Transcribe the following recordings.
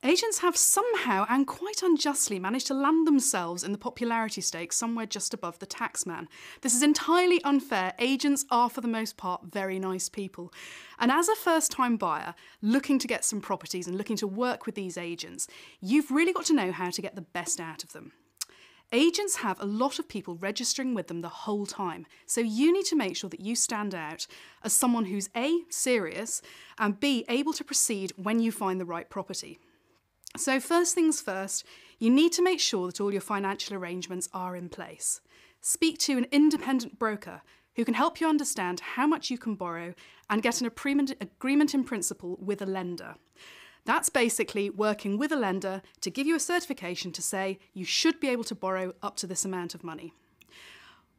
Agents have somehow and quite unjustly managed to land themselves in the popularity stakes somewhere just above the taxman. This is entirely unfair. Agents are, for the most part, very nice people. And as a first-time buyer looking to get some properties and looking to work with these agents, you've really got to know how to get the best out of them. Agents have a lot of people registering with them the whole time, so you need to make sure that you stand out as someone who's A, serious, and B, able to proceed when you find the right property. So first things first, you need to make sure that all your financial arrangements are in place. Speak to an independent broker who can help you understand how much you can borrow and get an agreement in principle with a lender. That's basically working with a lender to give you a certification to say you should be able to borrow up to this amount of money.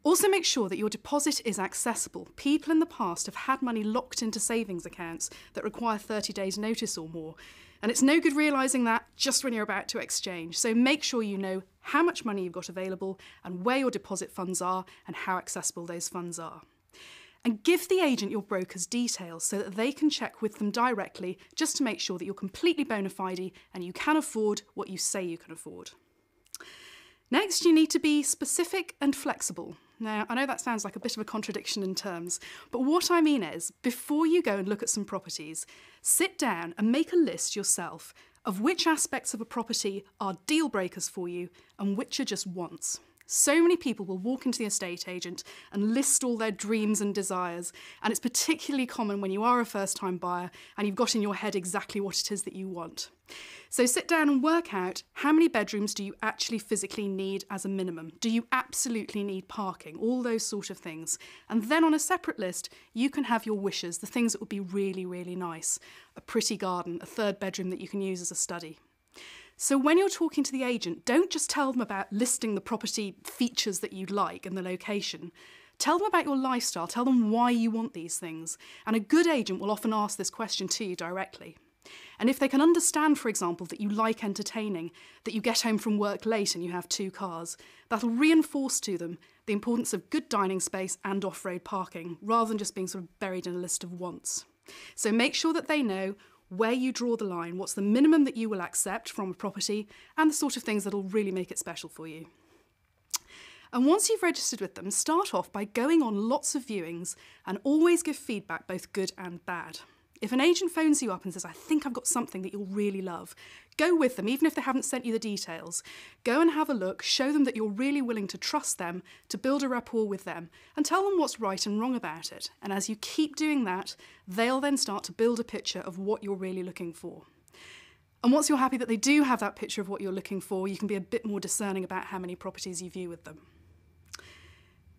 Also make sure that your deposit is accessible. People in the past have had money locked into savings accounts that require 30 days notice or more. And it's no good realising that just when you're about to exchange. So make sure you know how much money you've got available and where your deposit funds are and how accessible those funds are. And give the agent your broker's details so that they can check with them directly just to make sure that you're completely bona fide and you can afford what you say you can afford. Next, you need to be specific and flexible. Now, I know that sounds like a bit of a contradiction in terms, but what I mean is, before you go and look at some properties, sit down and make a list yourself of which aspects of a property are deal breakers for you and which are just wants. So many people will walk into the estate agent and list all their dreams and desires, and it's particularly common when you are a first-time buyer and you've got in your head exactly what it is that you want. So sit down and work out how many bedrooms do you actually physically need as a minimum? Do you absolutely need parking? All those sort of things. And then on a separate list, you can have your wishes, the things that would be really, really nice. A pretty garden, a third bedroom that you can use as a study. So when you're talking to the agent, don't just tell them about listing the property features that you'd like and the location. Tell them about your lifestyle, tell them why you want these things. And a good agent will often ask this question to you directly. And if they can understand, for example, that you like entertaining, that you get home from work late and you have 2 cars, that'll reinforce to them the importance of good dining space and off-road parking, rather than just being sort of buried in a list of wants. So make sure that they know where you draw the line, what's the minimum that you will accept from a property, and the sort of things that will really make it special for you. And once you've registered with them, start off by going on lots of viewings and always give feedback, both good and bad. If an agent phones you up and says, I think I've got something that you'll really love, go with them, even if they haven't sent you the details. Go and have a look, show them that you're really willing to trust them, to build a rapport with them, and tell them what's right and wrong about it. And as you keep doing that, they'll then start to build a picture of what you're really looking for. And once you're happy that they do have that picture of what you're looking for, you can be a bit more discerning about how many properties you view with them.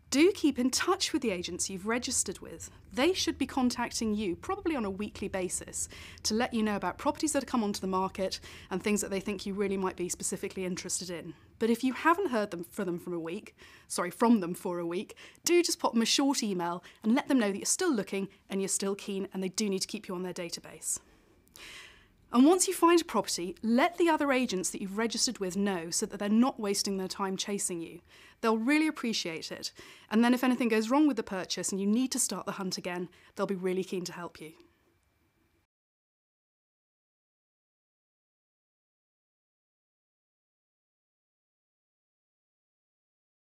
Do keep in touch with the agents you've registered with. They should be contacting you, probably on a weekly basis, to let you know about properties that have come onto the market and things that they think you really might be specifically interested in. But if you haven't heard from them for a week, do just pop them a short email and let them know that you're still looking and you're still keen and they do need to keep you on their database. And once you find a property, let the other agents that you've registered with know so that they're not wasting their time chasing you. They'll really appreciate it. And then if anything goes wrong with the purchase and you need to start the hunt again, they'll be really keen to help you.